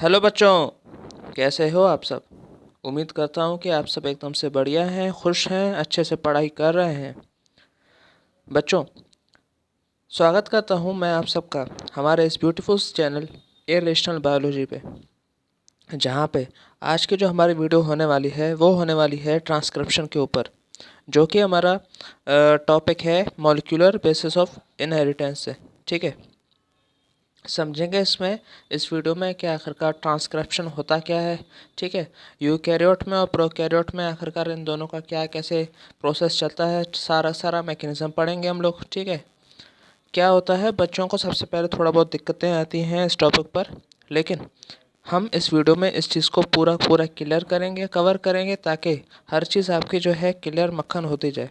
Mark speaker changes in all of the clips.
Speaker 1: Hello बच्चों, कैसे हो आप सब। उम्मीद करता हूँ कि आप सब एकदम से बढ़िया हैं, खुश हैं, अच्छे से पढ़ाई कर रहे हैं। बच्चों, स्वागत करता हूँ मैं आप सबका हमारे इस ब्यूटीफुल चैनल इररेशनल बायोलॉजी पे, जहाँ पे आज की जो हमारी वीडियो होने वाली है वो होने वाली है ट्रांसक्रिप्शन के ऊपर, जो कि हमारा टॉपिक है मॉलिक्यूलर बेसिस ऑफ इनहेरिटेंस से। ठीक है, समझेंगे इसमें इस वीडियो में कि आखिरकार ट्रांसक्रिप्शन होता क्या है। ठीक है, यूकैरियोट में और प्रोकैरियोट में आखिरकार इन दोनों का क्या कैसे प्रोसेस चलता है, सारा मैकेनिज़्म पढ़ेंगे हम लोग। ठीक है, क्या होता है बच्चों को सबसे पहले थोड़ा बहुत दिक्कतें आती हैं इस टॉपिक पर, लेकिन हम इस वीडियो में इस चीज़ को पूरा पूरा क्लियर करेंगे, कवर करेंगे, ताकि हर चीज़ आपकी जो है क्लियर मक्खन होती जाए।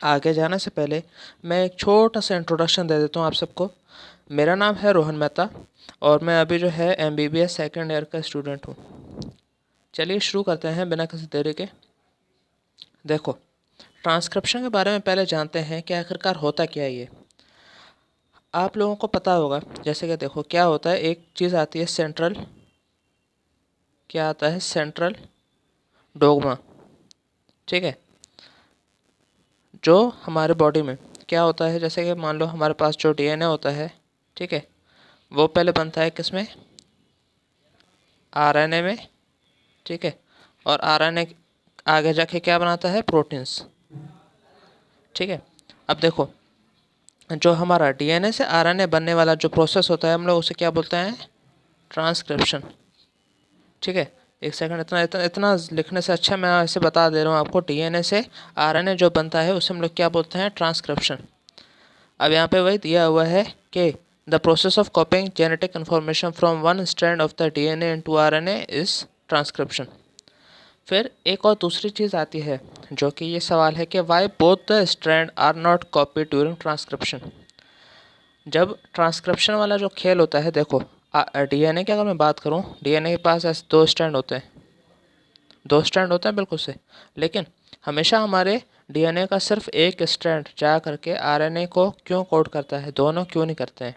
Speaker 1: आगे जाने से पहले मैं एक छोटा सा इंट्रोडक्शन दे देता हूँ आप सबको। मेरा नाम है रोहन मेहता और मैं अभी जो है MBBS सेकेंड ईयर का स्टूडेंट हूँ। चलिए शुरू करते हैं बिना किसी देरी के। देखो, ट्रांसक्रिप्शन के बारे में पहले जानते हैं कि आखिरकार होता क्या है ये। आप लोगों को पता होगा, जैसे कि देखो क्या होता है, एक चीज़ आती है सेंट्रल, क्या आता है सेंट्रल डोग्मा। ठीक है, जो हमारे बॉडी में क्या होता है, जैसे कि मान लो हमारे पास जो DNA होता है, ठीक है, वो पहले बनता है किसमें, RNA में। ठीक है, और RNA आगे जाके क्या बनाता है, प्रोटीन्स। ठीक है, अब देखो, जो हमारा DNA से RNA बनने वाला जो प्रोसेस होता है हम लोग उसे क्या बोलते हैं, ट्रांसक्रिप्शन। ठीक है, एक सेकंड, इतना इतना इतना लिखने से अच्छा मैं ऐसे बता दे रहा हूँ आपको, DNA से RNA जो बनता है उसे हम लोग क्या बोलते हैं, ट्रांसक्रिप्शन। अब यहाँ पे वही दिया हुआ है कि the process of कॉपिंग genetic information from one strand of the DNA into RNA is transcription. फिर एक और दूसरी चीज़ आती है, जो कि ये सवाल है कि why both the strand are not copy during transcription. जब ट्रांसक्रिप्शन वाला जो खेल होता है, देखो DNA की अगर मैं बात करूँ, DNA के पास ऐसे दो स्ट्रैंड होते हैं, दो स्ट्रैंड होते हैं बिल्कुल से, लेकिन हमेशा हमारे DNA का सिर्फ एक स्ट्रैंड जा करके RNA को क्यों कोड करता है, दोनों क्यों नहीं करते हैं।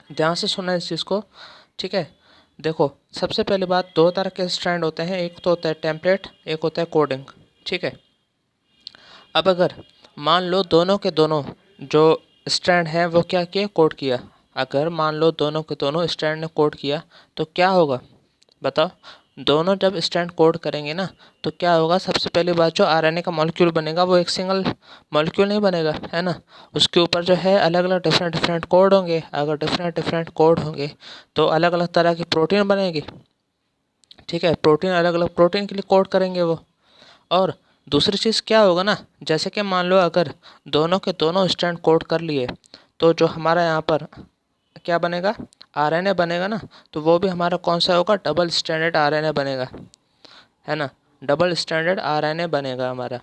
Speaker 1: ध्यान से सुनना इस चीज़ को। ठीक है, देखो सबसे पहली बात, दो तरह के स्ट्रैंड होते हैं, एक तो होता है टेम्पलेट, एक होता है कोडिंग। ठीक है, अब अगर मान लो दोनों के दोनों जो स्ट्रैंड हैं वो क्या किए, कोड किया, अगर मान लो दोनों के दोनों स्ट्रैंड ने कोड किया तो क्या होगा बताओ। दोनों जब स्ट्रैंड कोड करेंगे ना तो क्या होगा, सबसे पहली बात जो RNA का मॉलिक्यूल बनेगा वो एक सिंगल मॉलिक्यूल नहीं बनेगा, है ना। उसके ऊपर जो है अलग अलग डिफरेंट डिफरेंट कोड होंगे। अगर डिफरेंट डिफरेंट कोड होंगे तो अलग अलग तरह की प्रोटीन बनेगी। ठीक है, प्रोटीन अलग अलग प्रोटीन के लिए कोड करेंगे वो। और दूसरी चीज़ क्या होगा ना, जैसे कि मान लो अगर दोनों के दोनों स्ट्रैंड कोड कर लिए तो जो हमारा यहाँ पर क्या बनेगा, RNA बनेगा ना, तो वो भी हमारा कौन सा होगा, डबल स्टैंडर्ड RNA बनेगा, है ना। डबल स्टैंडर्ड RNA बनेगा हमारा।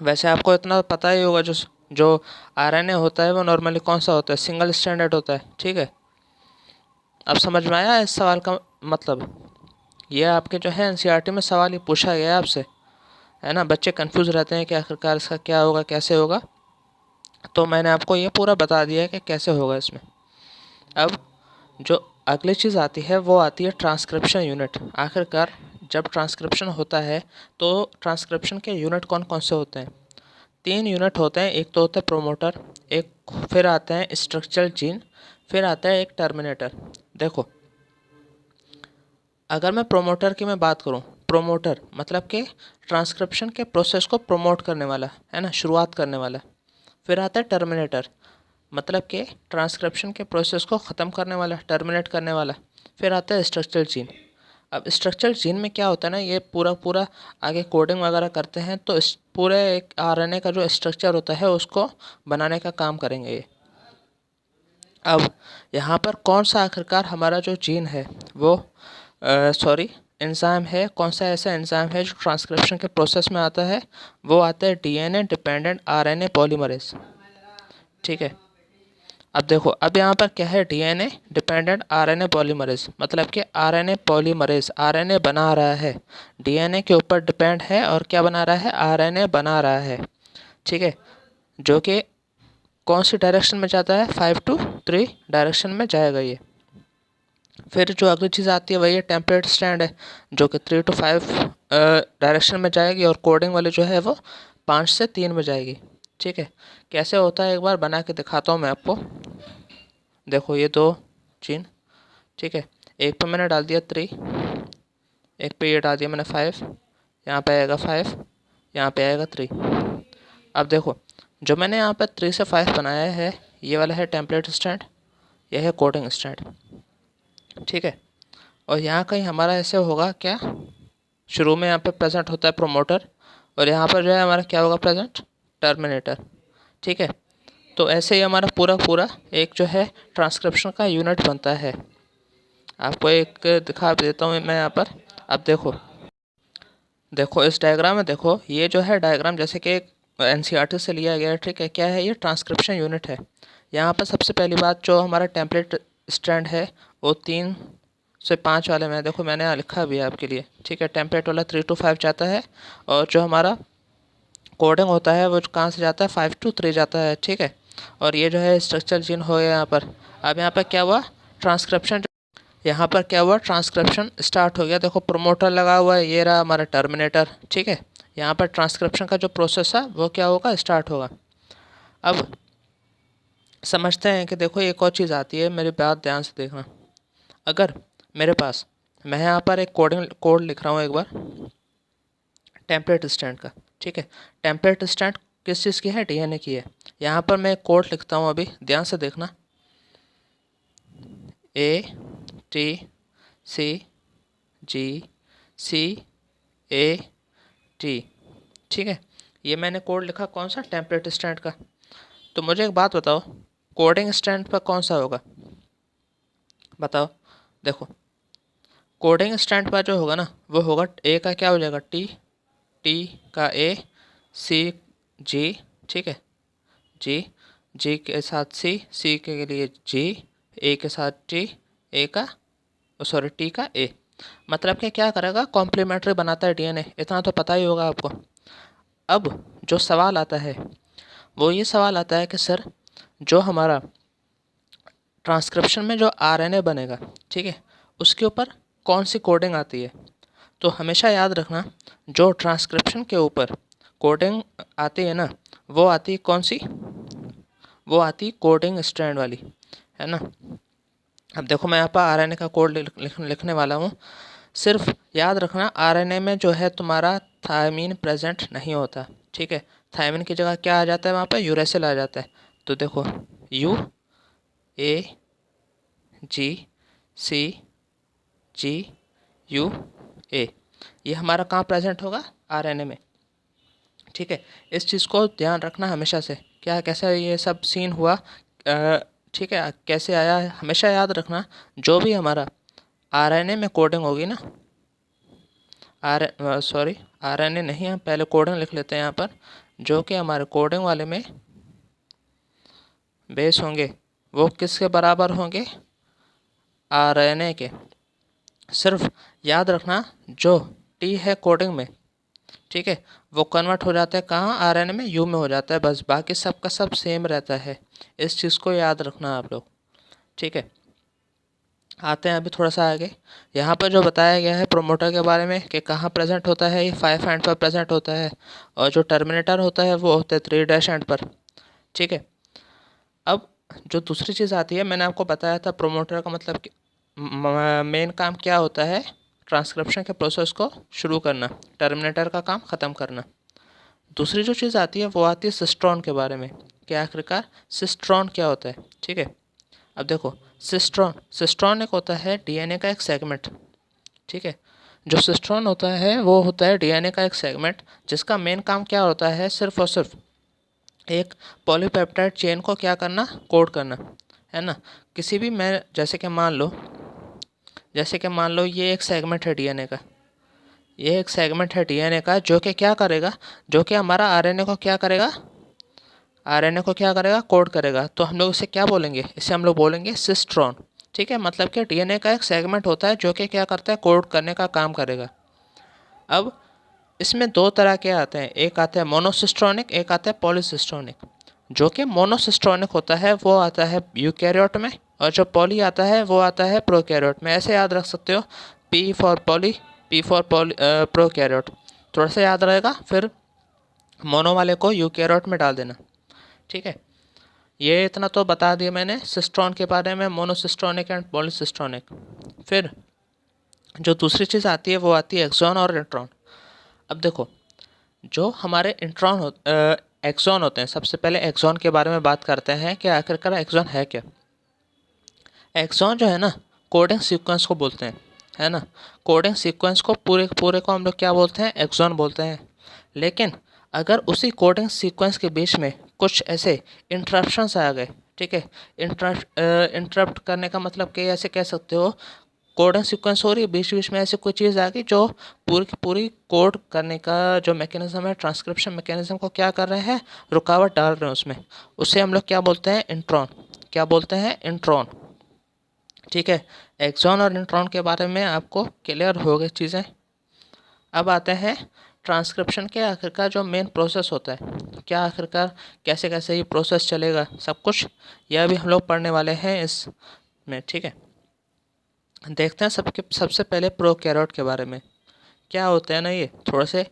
Speaker 1: वैसे आपको इतना पता ही होगा, जो जो RNA होता है वो नॉर्मली कौन सा होता है, सिंगल स्टैंडर्ड होता है। ठीक है, अब समझ में आया इस सवाल का मतलब। ये आपके जो है NCERT में सवाल ही पूछा गया आपसे, है ना। बच्चे कंफ्यूज रहते हैं कि आखिरकार इसका क्या होगा, कैसे होगा, तो मैंने आपको ये पूरा बता दिया है कि कैसे होगा इसमें। अब जो अगली चीज़ आती है वो आती है ट्रांसक्रिप्शन यूनिट। आखिरकार जब ट्रांसक्रिप्शन होता है तो ट्रांसक्रिप्शन के यूनिट कौन कौन से होते हैं, तीन यूनिट होते हैं। एक तो होता है प्रोमोटर, एक फिर आता है स्ट्रक्चरल जीन, फिर आता है एक टर्मिनेटर। देखो, अगर मैं प्रोमोटर की मैं बात करूं, प्रोमोटर मतलब कि ट्रांसक्रिप्शन के प्रोसेस को प्रमोट करने वाला, है ना, शुरुआत करने वाला। फिर आता है टर्मिनेटर, मतलब कि ट्रांसक्रिप्शन के प्रोसेस को ख़त्म करने वाला, टर्मिनेट करने वाला। फिर आता है स्ट्रक्चरल जीन। अब स्ट्रक्चरल जीन में क्या होता है ना, ये पूरा पूरा आगे कोडिंग वगैरह करते हैं, तो इस पूरे एक RNA का जो स्ट्रक्चर होता है उसको बनाने का काम करेंगे ये। अब यहाँ पर कौन सा आखिरकार हमारा जो जीन है वो सॉरी एंजाइम है, कौन सा ऐसा एंजाइम है जो ट्रांसक्रिप्शन के प्रोसेस में आता है, वो आता है DNA डिपेंडेंट RNA पॉलीमरेज। ठीक है, अब देखो, अब यहाँ पर क्या है, DNA डिपेंडेंट RNA पॉलीमरेज, मतलब कि RNA पॉलीमरेज RNA बना रहा है, DNA के ऊपर डिपेंड है और क्या बना रहा है, RNA बना रहा है। ठीक है, जो कि कौन सी डायरेक्शन में जाता है, 5 to 3 डायरेक्शन में जाएगा ये। फिर जो अगली चीज़ आती है वही है टेम्पलेट स्टैंड है, जो कि 3 to 5 डायरेक्शन में जाएगी, और कोडिंग वाली जो है वो 5 से 3 में जाएगी। ठीक है, कैसे होता है एक बार बना के दिखाता हूँ मैं आपको। देखो ये दो चिन्ह, ठीक है, एक पे मैंने डाल दिया 3, एक पे ये डाल दिया मैंने 5, यहाँ पे आएगा 5, यहाँ पे आएगा 3। अब देखो जो मैंने यहाँ पे 3 से 5 बनाया है, ये वाला है टेम्पलेट स्टैंड, यह है कोडिंग स्टैंड। ठीक है, और यहाँ कहीं हमारा ऐसे होगा क्या, शुरू में यहाँ पे प्रेजेंट होता है प्रोमोटर, और यहाँ पर जो है हमारा क्या होगा प्रेजेंट, टर्मिनेटर। ठीक है, तो ऐसे ही हमारा पूरा पूरा एक जो है ट्रांसक्रिप्शन का यूनिट बनता है। आपको एक दिखा देता हूँ मैं यहाँ पर। अब देखो इस डायग्राम में, देखो ये जो है डायग्राम जैसे कि एनसीईआरटी से लिया गया है। ठीक है, क्या है ये, ट्रांसक्रिप्शन यूनिट है। यहाँ पर सबसे पहली बात जो हमारा टेम्पलेट स्टैंड है वो 3 से 5 वाले में, देखो मैंने यहाँ लिखा भी है आपके लिए। ठीक है, टेम्पलेट वाला 3 to 5 जाता है, और जो हमारा कोडिंग होता है वो कहाँ से जाता है, 5 to 3 जाता है। ठीक है, और ये जो है स्ट्रक्चर जिन हो गया यहाँ पर। अब यहाँ पर क्या हुआ, ट्रांसक्रिप्शन, यहाँ पर क्या हुआ, ट्रांसक्रिप्शन स्टार्ट हो गया। देखो प्रोमोटर लगा हुआ है, ये रहा हमारा टर्मिनेटर। ठीक है, यहाँ पर ट्रांसक्रिप्शन का जो प्रोसेस है वो क्या होगा, स्टार्ट होगा। अब समझते हैं कि देखो एक और चीज़ आती है, मेरी बात ध्यान से देखना। अगर मेरे पास, मैं यहाँ पर एक कोड लिख रहा हूँ एक बार टेम्पलेट स्टैंड का। ठीक है, टेम्पलेट स्टैंड किस चीज़ की है, डीएनए की है। यहाँ पर मैं एक कोड लिखता हूँ, अभी ध्यान से देखना, ATCGCAT। ठीक है, ये मैंने कोड लिखा कौन सा, टेम्पलेट स्टैंड का। तो मुझे एक बात बताओ, कोडिंग स्टैंड पर कौन सा होगा, बताओ। देखो कोडिंग स्टैंड पर जो होगा ना, वो होगा ए का क्या हो जाएगा, टी, टी का ए, सी जी, ठीक है, जी, जी के साथ सी, सी के लिए जी, ए के साथ टी, ए का सॉरी टी का ए। मतलब कि क्या करेगा, कॉम्प्लीमेंट्री बनाता है डीएनए, इतना तो पता ही होगा आपको। अब जो सवाल आता है वो ये सवाल आता है कि सर जो हमारा ट्रांसक्रिप्शन में जो आरएनए बनेगा, ठीक है, उसके ऊपर कौन सी कोडिंग आती है। तो हमेशा याद रखना, जो ट्रांसक्रिप्शन के ऊपर कोडिंग आती है ना, वो आती है कौन सी, वो आती कोडिंग स्टैंड वाली, है ना। अब देखो मैं यहाँ पर आरएनए का कोड लिखने वाला हूँ। सिर्फ याद रखना, आरएनए में जो है तुम्हारा थायमीन प्रेजेंट नहीं होता। ठीक है, थायमीन की जगह क्या आ जाता है, वहाँ पर यूरेसिल आ जाता है। तो देखो UAGCGUA, ये हमारा कहाँ प्रेजेंट होगा, आरएनए में। ठीक है, इस चीज़ को ध्यान रखना हमेशा से, क्या कैसे ये सब सीन हुआ, ठीक है, कैसे आया है, हमेशा याद रखना। जो भी हमारा आरएनए में कोडिंग होगी ना, आरएनए नहीं है, पहले कोडिंग लिख लेते हैं यहाँ पर, जो कि हमारे कोडिंग वाले में बेस होंगे, वो किसके बराबर होंगे, आरएनए के। सिर्फ याद रखना, जो टी है कोडिंग में, ठीक है, वो कन्वर्ट हो जाता है कहाँ, आरएनए में, यू में हो जाता है, बस बाकी सब का सब सेम रहता है। इस चीज़ को याद रखना आप लोग। ठीक है, आते हैं अभी थोड़ा सा आगे। यहाँ पर जो बताया गया है प्रोमोटर के बारे में कि कहाँ प्रेजेंट होता है, ये 5 एंड पर प्रेजेंट होता है, और जो टर्मिनेटर होता है वो होता है 3 एंड पर। ठीक है, अब जो दूसरी चीज़ आती है, मैंने आपको बताया था प्रोमोटर का मतलब मेन काम क्या होता है, ट्रांसक्रिप्शन के प्रोसेस को शुरू करना, टर्मिनेटर का काम ख़त्म करना। दूसरी जो चीज़ आती है वो आती है सिस्ट्रॉन के बारे में, कि आखिरकार सिस्ट्रॉन क्या होता है। ठीक है, अब देखो सिस्ट्रॉन एक होता है डीएनए का एक सेगमेंट। ठीक है, जो सिस्ट्रॉन होता है वो होता है डीएनए का एक सेगमेंट, जिसका मेन काम क्या होता है, सिर्फ और सिर्फ एक पॉलीपेप्टाइड चेन को क्या करना, कोड करना, है ना। किसी भी, मैं जैसे कि मान लो ये एक सेगमेंट है डीएनए का, ये एक सेगमेंट है डीएनए का, जो कि क्या करेगा, जो कि हमारा आरएनए को क्या करेगा, कोड करेगा। तो हम लोग इसे क्या बोलेंगे, इसे हम लोग बोलेंगे सिस्ट्रॉन। ठीक है, मतलब कि डीएनए का एक सेगमेंट होता है जो कि क्या करता है, कोड करने का काम करेगा। अब इसमें दो तरह के आते हैं, एक आता है मोनोसिस्ट्रॉनिक, एक आता है पॉलीसिस्ट्रॉनिक। जो कि मोनोसिस्ट्रॉनिक होता है वो आता है यूकैरियोट में, और जो पॉली आता है वो आता है प्रोकैरियोट में। ऐसे याद रख सकते हो, P for poly, P for prokaryote, थोड़ा सा याद रहेगा। फिर मोनो वाले को यूकैरियोट में डाल देना, ठीक है। ये इतना तो बता दिया मैंने सिस्ट्रॉन के बारे में, मोनोसिस्ट्रॉनिक एंड पॉलीसिस्ट्रॉनिक। फिर जो दूसरी चीज़ आती है वो आती है एक्सॉन और इंट्रॉन। अब देखो, जो हमारे एक्सॉन होते हैं, सबसे पहले एक्सॉन के बारे में बात करते हैं कि आखिरकार एक्सॉन है क्या। एक्सॉन जो है ना, कोडिंग सीक्वेंस को बोलते हैं, है ना। कोडिंग सीक्वेंस को पूरे पूरे को हम लोग क्या बोलते हैं, एक्सॉन बोलते हैं। लेकिन अगर उसी कोडिंग सीक्वेंस के बीच में कुछ ऐसे इंटरप्शंस आ गए, ठीक है, इंटरप्ट करने का मतलब कि ऐसे कह सकते हो, कोडिंग सीक्वेंस हो रही है, बीच बीच में ऐसी कोई चीज़ आ गई जो पूरी की पूरी कोड करने का जो मैकेनिज्म है, ट्रांसक्रिप्शन मैकेनिज्म को क्या कर रहे हैं, रुकावट डाल रहे हैं उसमें, उसे हम लोग क्या बोलते हैं, इंट्रॉन। क्या बोलते हैं, इंट्रॉन, ठीक है। एक्सॉन और इंट्रॉन के बारे में आपको क्लियर हो गई चीज़ें। अब आते हैं ट्रांसक्रिप्शन के आखिरकार जो मेन प्रोसेस होता है, क्या आखिरकार कैसे कैसे ये प्रोसेस चलेगा, सब कुछ यह भी हम लोग पढ़ने वाले हैं इसमें, ठीक है। देखते हैं सबसे पहले प्रोकैरियोट के बारे में। क्या होते हैं ना, ये थोड़े से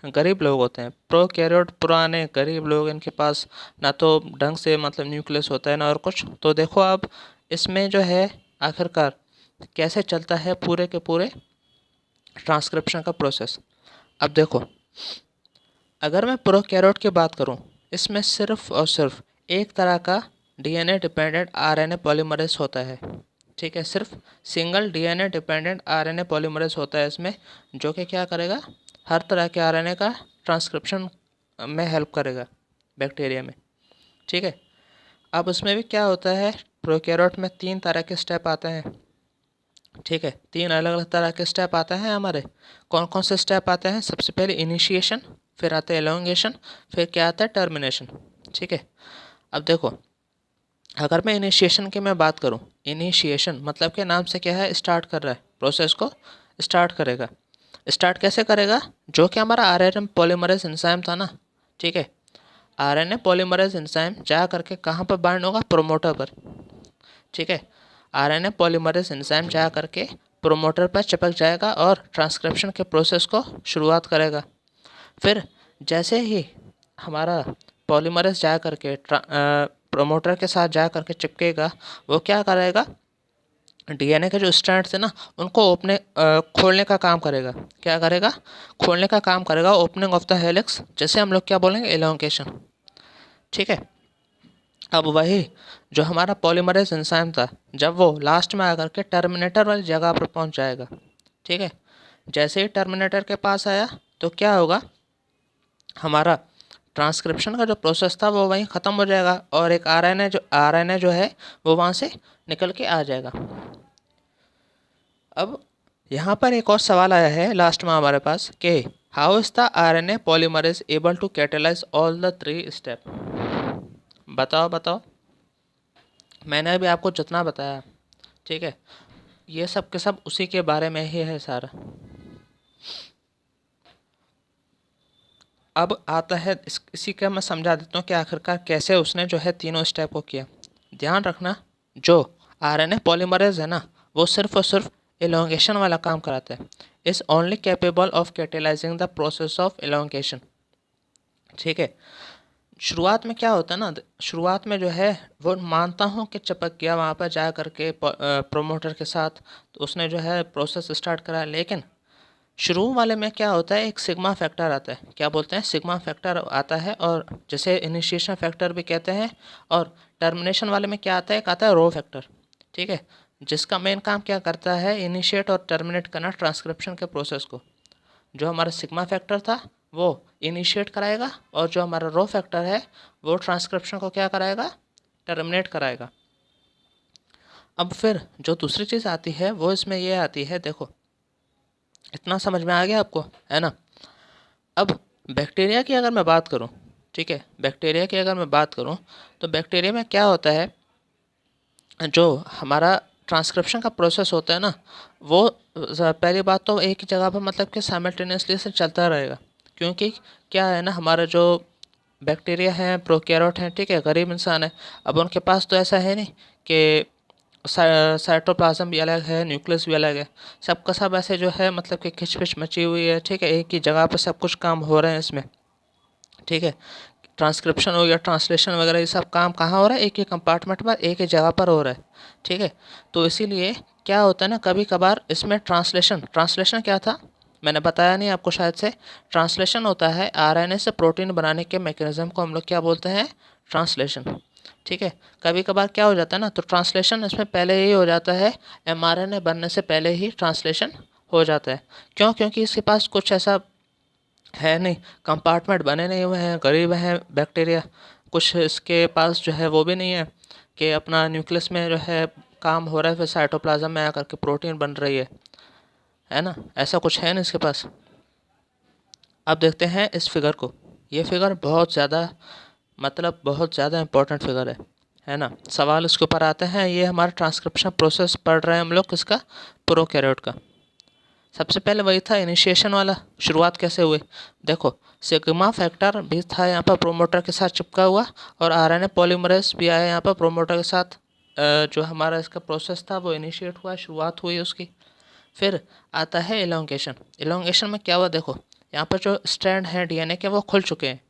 Speaker 1: गरीब लोग होते हैं। प्रोकैरियोट पुराने गरीब लोग, इनके पास ना तो ढंग से मतलब न्यूक्लियस होता है ना और कुछ। तो देखो अब इसमें जो है आखिरकार कैसे चलता है पूरे के पूरे ट्रांसक्रिप्शन का प्रोसेस। अब देखो, अगर मैं प्रोकैरियोट की बात करूं, इसमें सिर्फ और सिर्फ एक तरह का डीएनए डिपेंडेंट आरएनए पॉलीमरेज होता है, ठीक है। सिर्फ single DNA dependent RNA polymerase होता है इसमें, जो कि क्या करेगा, हर तरह के आरएनए का ट्रांसक्रिप्शन में हेल्प करेगा बैक्टीरिया में, ठीक है। अब उसमें भी क्या होता है, प्रोकैरियोट में 3 तरह के स्टेप आते हैं, ठीक है। 3 अलग अलग तरह के स्टेप आते हैं हमारे। कौन कौन से स्टेप आते हैं, सबसे पहले इनिशिएशन, फिर आता है एलोंगेशन, फिर क्या आता है, टर्मिनेशन, ठीक है। अब देखो, अगर मैं इनिशिएशन की मैं बात करूं, इनिशिएशन मतलब के नाम से क्या है, स्टार्ट कर रहा है, प्रोसेस को स्टार्ट करेगा। स्टार्ट कैसे करेगा, जो कि हमारा आरएनए पॉलीमरेज एंजाइम था ना, ठीक है। आरएनए पॉलीमरेज एंजाइम जा करके कहाँ पर बाइंड होगा, प्रोमोटर पर, ठीक है। आरएनए पॉलीमरेज एंजाइम जा करके प्रोमोटर पर चिपक जाएगा और ट्रांसक्रिप्शन के प्रोसेस को शुरुआत करेगा। फिर जैसे ही हमारा पॉलीमरेज जा करके प्रोमोटर के साथ जा करके चिपकेगा, वो क्या करेगा, डीएनए के जो स्ट्रैंड्स है ना, उनको खोलने का काम करेगा। क्या करेगा, खोलने का काम करेगा, ओपनिंग ऑफ द हेलिक्स, जैसे हम लोग क्या बोलेंगे, एलोंगेशन, ठीक है। अब वही जो हमारा पॉलीमरेज एंजाइम था, जब वो लास्ट में आकर के टर्मिनेटर वाली जगह पर पहुंच जाएगा, ठीक है। जैसे ही टर्मिनेटर के पास आया तो क्या होगा, हमारा ट्रांसक्रिप्शन का जो प्रोसेस था वो वहीं ख़त्म हो जाएगा और एक आरएनए जो है वो वहाँ से निकल के आ जाएगा। अब यहाँ पर एक और सवाल आया है लास्ट में हमारे पास कि how is the RNA polymerase able to catalyse all the 3 step. बताओ बताओ, मैंने अभी आपको जितना बताया, ठीक है, ये सब के सब उसी के बारे में ही है सारा। अब आता है इसी का मैं समझा देता हूँ कि आखिरकार कैसे उसने जो है तीनों स्टेप को किया। ध्यान रखना, जो आरएनए पॉलीमरेज है ना, वो सिर्फ और सिर्फ एलोंगेशन वाला काम कराता है, is only capable of catalysing the process of elongation, ठीक है। शुरुआत में क्या होता है ना, शुरुआत में जो है वो मानता हूँ कि चिपक गया वहाँ पर जा करके प्रोमोटर के साथ, तो उसने जो है प्रोसेस स्टार्ट करा। लेकिन शुरू वाले में क्या होता है, एक सिग्मा फैक्टर आता है, क्या बोलते हैं, सिग्मा फैक्टर आता है, और जैसे इनिशिएशन फैक्टर भी कहते हैं। और टर्मिनेशन वाले में क्या आता है, एक आता है रो फैक्टर, ठीक है, जिसका मेन काम क्या करता है, इनिशिएट और टर्मिनेट करना ट्रांसक्रिप्शन के प्रोसेस को। जो हमारा सिग्मा फैक्टर था वो इनिशिएट कराएगा, और जो हमारा रो फैक्टर है वो ट्रांसक्रिप्शन को क्या कराएगा, टर्मिनेट कराएगा। अब फिर जो दूसरी चीज़ आती है वो इसमें ये आती है, देखो इतना समझ में आ गया आपको, है ना। अब बैक्टीरिया की अगर मैं बात करूं, ठीक है, बैक्टीरिया की अगर मैं बात करूं तो बैक्टीरिया में क्या होता है, जो हमारा ट्रांसक्रिप्शन का प्रोसेस होता है ना, वो पहली बात तो एक ही जगह पर मतलब कि साइमल्टेनियसली से चलता रहेगा। क्योंकि क्या है ना, हमारा जो बैक्टीरिया हैं, प्रोकैरियोट हैं, ठीक है, गरीब इंसान है। अब उनके पास तो ऐसा है नहीं कि साइटोप्लाज्म भी अलग है, न्यूक्लियस भी अलग है, सबका सब ऐसे जो है मतलब कि खिचपिच मची हुई है, ठीक है, एक ही जगह पर सब कुछ काम हो रहे हैं इसमें, ठीक है। ट्रांसक्रिप्शन हो गया, ट्रांसलेशन वगैरह, ये सब काम कहाँ हो रहा है, एक ही कंपार्टमेंट पर एक ही जगह पर हो रहा है, ठीक है। तो इसीलिए क्या होता है ना, कभी कभार इसमें ट्रांसलेशन ट्रांसलेशन क्या था मैंने बताया नहीं आपको शायद से। ट्रांसलेशन होता है आरएनए से प्रोटीन बनाने के मैकेनिज्म को हम लोग क्या बोलते हैं, ट्रांसलेशन, ठीक है। कभी कभार क्या हो जाता है ना, तो ट्रांसलेशन इसमें पहले ही हो जाता है, एमआरएनए बनने से पहले ही ट्रांसलेशन हो जाता है। क्यों? क्योंकि इसके पास कुछ ऐसा है नहीं, कंपार्टमेंट बने नहीं हुए हैं, गरीब हैं बैक्टीरिया, कुछ इसके पास जो है वो भी नहीं है कि अपना न्यूक्लियस में जो है काम हो रहा है, फिर साइटोप्लाज्म में आकर के प्रोटीन बन रही है ना, ऐसा कुछ है नहीं इसके पास। अब देखते हैं इस फिगर को। ये फिगर बहुत ज़्यादा मतलब बहुत ज़्यादा इम्पोर्टेंट फिगर है ना। सवाल इसके ऊपर आते हैं। ये हमारा ट्रांसक्रिप्शन प्रोसेस पढ़ रहे हैं हम लोग किसका, प्रोकैरियोट का। सबसे पहले वही था इनिशिएशन वाला, शुरुआत कैसे हुई। देखो सिग्मा फैक्टर भी था यहाँ पर प्रोमोटर के साथ चिपका हुआ, और आरएनए पॉलीमरेज भी आया यहाँ पर प्रोमोटर के साथ। जो हमारा इसका प्रोसेस था वो इनिशिएट हुआ, शुरुआत हुई उसकी। फिर आता है एलोंगेशन। एलोंगेशन में क्या हुआ, देखो यहाँ पर जो स्ट्रैंड हैं डीएनए के वो खुल चुके हैं,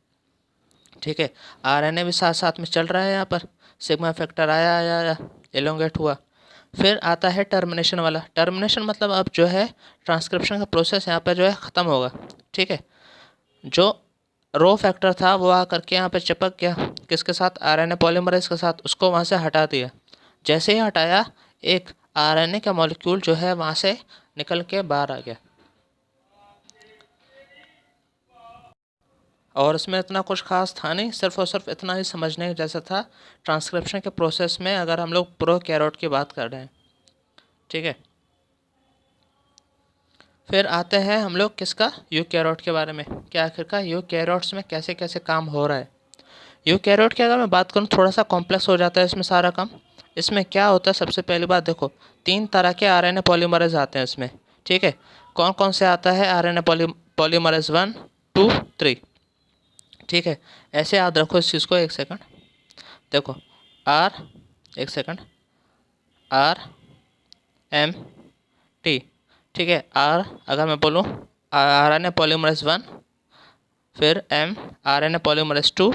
Speaker 1: ठीक है। आरएनए भी साथ साथ में चल रहा है, यहाँ पर सिग्मा फैक्टर आया आया आया, एलोंगेट हुआ। फिर आता है टर्मिनेशन वाला। टर्मिनेशन मतलब अब जो है ट्रांसक्रिप्शन का प्रोसेस यहाँ पे जो है ख़त्म होगा, ठीक है। जो रो फैक्टर था वो आकर के यहाँ पे चिपक गया किसके साथ, आरएनए पॉलीमरेज के साथ, उसको वहाँ से हटा दिया। जैसे ही हटाया एक आरएनए का मॉलिक्यूल जो है वहाँ से निकल के बाहर आ गया, और इसमें इतना कुछ खास था नहीं, सिर्फ और सिर्फ इतना ही समझने जैसा था ट्रांसक्रिप्शन के प्रोसेस में, अगर हम लोग प्रोकैरियोट की बात कर रहे हैं, ठीक है। फिर आते हैं हम लोग किसका, यूकैरियोट के बारे में, कि आखिरकार यूकैरियोट्स में कैसे कैसे काम हो रहा है। यूकैरियोट की अगर मैं बात करूँ थोड़ा सा कॉम्प्लेक्स हो जाता है इसमें सारा काम। इसमें क्या होता है, सबसे पहली बात देखो 3 तरह के आरएनए पॉलीमरेज आते हैं इसमें, ठीक है। कौन कौन से आता है, आरएनए पॉलीमरेज 1, 2, 3, ठीक है। ऐसे याद रखो इस चीज़ को, एक सेकंड देखो, आर, एक सेकंड, आर एम टी, ठीक है। आर अगर मैं बोलूँ आरएनए पॉलीमरेज 1, फिर M RNA polymerase 2,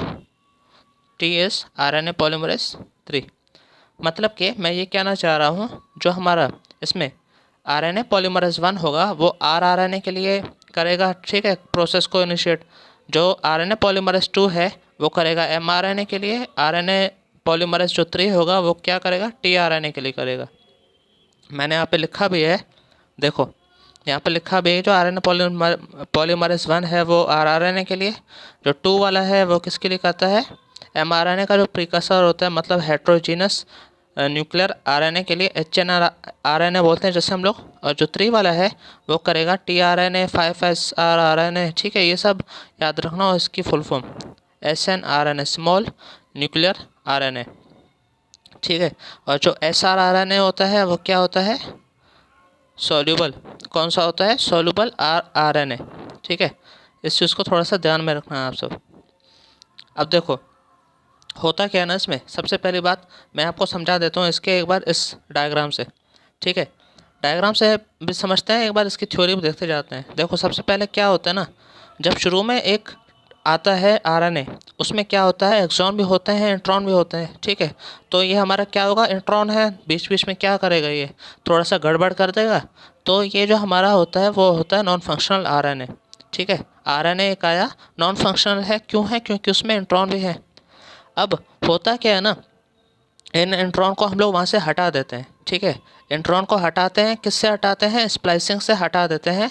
Speaker 1: T S RNA polymerase 3। मतलब कि मैं ये कहना चाह रहा हूँ, जो हमारा इसमें आरएनए पॉलीमरेज 1 होगा वो आरएनए के लिए करेगा, ठीक है, प्रोसेस को इनिशिएट। जो आरएनए पॉलीमरेज 2 है वो करेगा एमआरएनए के लिए। आरएनए पॉलीमरेज जो 3 होगा वो क्या करेगा, टीआरएनए के लिए करेगा। मैंने यहाँ पे लिखा भी है, देखो यहाँ पे लिखा भी है, जो आरएनए पॉलीमरेज 1 है वो आरआरएनए के लिए, जो 2 वाला है वो किसके लिए करता है, एमआरएनए का जो प्रीकसर होता है, मतलब हेट्रोजीनस न्यूक्लियर आरएनए के लिए एचएनआर आरएनए बोलते हैं जैसे हम लोग। और जो 3 वाला है वो करेगा टीआरएनए, 5SR आरएनए, ठीक है। ये सब याद रखना, और इसकी full form SNRNA, small nuclear RNA, ठीक है। और जो SRRNA होता है वो क्या होता है, सॉल्यूबल। कौन सा होता है, सॉल्यूबल आरएनए, ठीक है। इस चीज़ को थोड़ा सा ध्यान में रखना है आप सब। अब देखो होता क्या है ना, इसमें सबसे पहली बात मैं आपको समझा देता हूँ इसके एक बार इस डायग्राम से, ठीक है। डायग्राम से भी समझते हैं, एक बार इसकी थ्योरी भी देखते जाते हैं। देखो सबसे पहले क्या होता है ना, जब शुरू में एक आता है आरएनए, उसमें क्या होता है, एक्सॉन भी होते हैं, इंट्रॉन भी होते हैं, ठीक है। तो ये हमारा क्या होगा, इंट्रॉन है, बीच बीच में क्या करेगा, ये थोड़ा सा गड़बड़ कर देगा। तो ये जो हमारा होता है वो होता है नॉन फंक्शनल आरएनए, ठीक है। आरएनए एक आया नॉन फंक्शनल है, क्यों है, क्योंकि उसमें इंट्रॉन भी है। अब होता क्या है ना, इन इंट्रॉन को हम लोग वहाँ से हटा देते हैं, ठीक है। इंट्रॉन को हटाते हैं, किससे हटाते हैं, स्प्लाइसिंग से हटा देते हैं।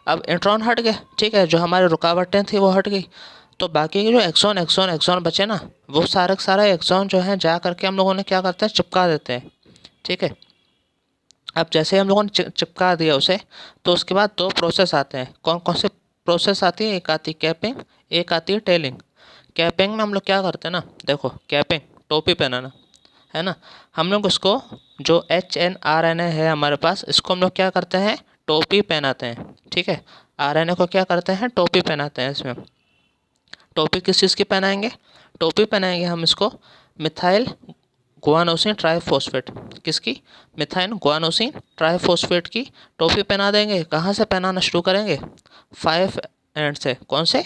Speaker 1: अब इंट्रॉन हट गए, ठीक है, जो हमारी रुकावटें थी वो हट गई। तो बाकी के जो एक्सॉन एक्सॉन एक्सॉन बचे ना, वो सारे के सारे एक्सॉन जो हैं जा करके हम लोगों ने क्या करते हैं, चिपका देते हैं, ठीक है। अब जैसे हम लोगों ने चिपका दिया उसे, तो उसके बाद 2 प्रोसेस आते हैं। कौन कौन से प्रोसेस आती है, एक आती है कैपिंग, एक आती है टेलिंग। कैपिंग में हम लोग क्या करते हैं ना, देखो कैपिंग टोपी पहनाना है ना, हम लोग उसको जो HNRNA है हमारे पास, इसको हम लोग क्या करते हैं, टोपी पहनाते हैं, ठीक है। आरएनए को क्या करते हैं, टोपी पहनाते हैं इसमें। टोपी किस चीज़ की पहनाएंगे? टोपी पहनाएंगे हम इसको मिथाइल गुआनोसिन ट्राइफॉस्फेट। किसकी? मिथाइल गुआनोसिन ट्राइफॉस्फेट की टोपी पहना देंगे। कहाँ से पहनाना शुरू करेंगे? 5 एंड से। कौन से?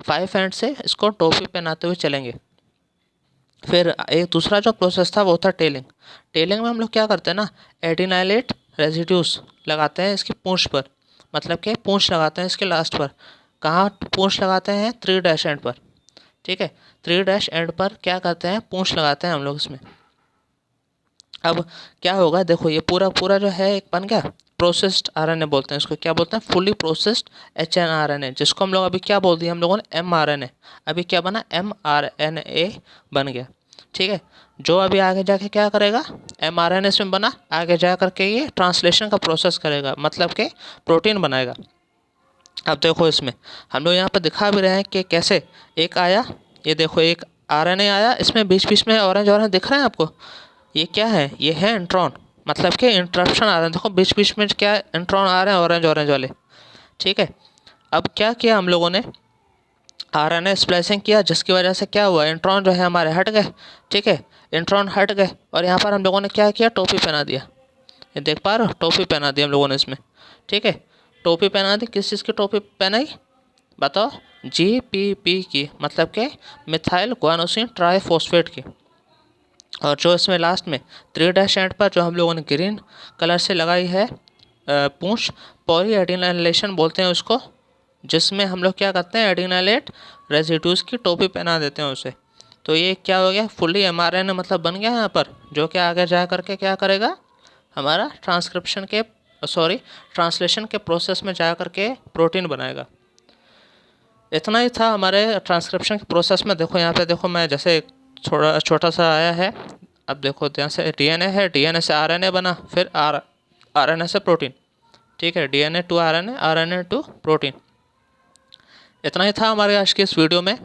Speaker 1: 5 एंड से इसको टोपी पहनाते हुए चलेंगे। फिर एक दूसरा जो प्रोसेस था वो था टेलिंग। टेलिंग में हम लोग क्या करते हैं ना, एडिनाइलेट रेजिड्यूस लगाते हैं इसकी पूंछ पर, मतलब कि पूंछ लगाते हैं इसके लास्ट पर। कहाँ पूंछ लगाते हैं? 3 डैश एंड पर। ठीक है, 3 डैश एंड पर क्या करते हैं? पूंछ लगाते हैं हम लोग इसमें। अब क्या होगा देखो, ये पूरा पूरा जो है एक बन गया प्रोसेस्ड आरएनए बोलते हैं इसको। क्या बोलते हैं? फुली प्रोसेस्ड एचएनआरएनए, जिसको हम लोग अभी क्या बोल दिए हम लोगों ने? एमआरएनए। अभी क्या बना? एमआरएनए बन गया। ठीक है, जो अभी आगे जाके क्या करेगा? एमआरएनए इसमें बना, आगे जा करके ये ट्रांसलेशन का प्रोसेस करेगा, मतलब कि प्रोटीन बनाएगा। अब देखो इसमें हम लोग यहाँ पर दिखा भी रहे हैं कि कैसे एक आया, ये देखो एक आरएनए आया, इसमें बीच बीच में ऑरेंज ऑरेंज दिख रहे हैं आपको? ये क्या है? ये है इंट्रॉन, मतलब कि इंटरप्शन आ रहे हैं। देखो बीच बीच में क्या इंट्रॉन आ रहे हैं, ऑरेंज ऑरेंज वाले। ठीक है, अब क्या किया हम लोगों ने? आरएनए स्प्लाइसिंग किया, जिसकी वजह से क्या हुआ? इंट्रॉन जो है हमारे हट गए। ठीक है, इंट्रॉन हट गए और यहाँ पर हम लोगों ने क्या किया? टोपी पहना दिया। ये देख पा रहे हो? टोपी पहना दी हम लोगों ने इसमें। ठीक है, टोपी पहना दी। किस चीज़ की टोपी पहनाई? बताओ? GPP की, मतलब कि मिथाइल गुआनोसिन ट्राइफॉस्फेट की। और जो इसमें लास्ट में 3 डैश एंड पर जो हम लोगों ने ग्रीन कलर से लगाई है पूंछ, पॉली एडिनाइलेशन बोलते हैं उसको, जिसमें हम लोग क्या करते हैं? एडिनाइलेट रेजिड्यूज़ की टोपी पहना देते हैं उसे। तो ये क्या हो गया? फुल्ली एमआरएनए मतलब बन गया यहाँ पर, जो कि आगे जा करके क्या करेगा? हमारा ट्रांसलेशन के प्रोसेस में जा करके प्रोटीन बनाएगा। इतना ही था हमारे ट्रांसक्रिप्शन के प्रोसेस में। देखो यहाँ पे देखो, मैं जैसे थोड़ा छोटा सा आया है। अब देखो यहाँ से डीएनए है, डीएनए से आरएनए बना, फिर आरएनए से प्रोटीन। ठीक है, DNA to RNA, RNA to protein. इतना ही था हमारे आज की इस वीडियो में।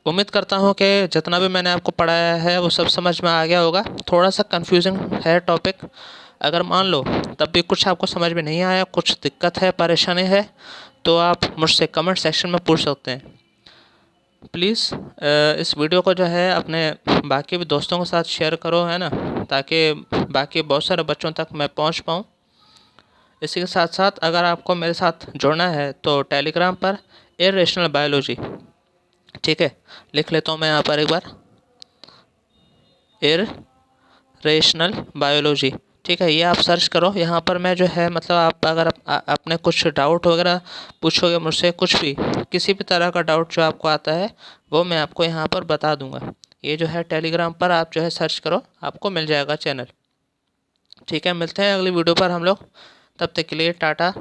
Speaker 1: उम्मीद करता हूँ कि जितना भी मैंने आपको पढ़ाया है वो सब समझ में आ गया होगा। थोड़ा सा कन्फ्यूजिंग है टॉपिक, अगर मान लो तब भी कुछ आपको समझ में नहीं आया, कुछ दिक्कत है, परेशानी है, तो आप मुझसे कमेंट सेक्शन में पूछ सकते हैं। प्लीज़ इस वीडियो को जो है अपने बाकी भी दोस्तों के साथ शेयर करो, है ना, ताकि बाकी बहुत सारे बच्चों तक मैं पहुंच पाऊं। इसी के साथ साथ अगर आपको मेरे साथ जुड़ना है तो टेलीग्राम पर इरेशनल बायोलॉजी, ठीक है, लिख लेता हूँ मैं यहाँ पर एक बार, इरेशनल बायोलॉजी। ठीक है, ये आप सर्च करो। यहाँ पर मैं जो है मतलब आप अगर अपने कुछ डाउट वगैरह पूछोगे मुझसे, कुछ भी किसी भी तरह का डाउट जो आपको आता है वो मैं आपको यहाँ पर बता दूँगा। ये जो है टेलीग्राम पर आप जो है सर्च करो, आपको मिल जाएगा चैनल। ठीक है, मिलते हैं अगली वीडियो पर हम लोग। तब तक के लिए टाटा।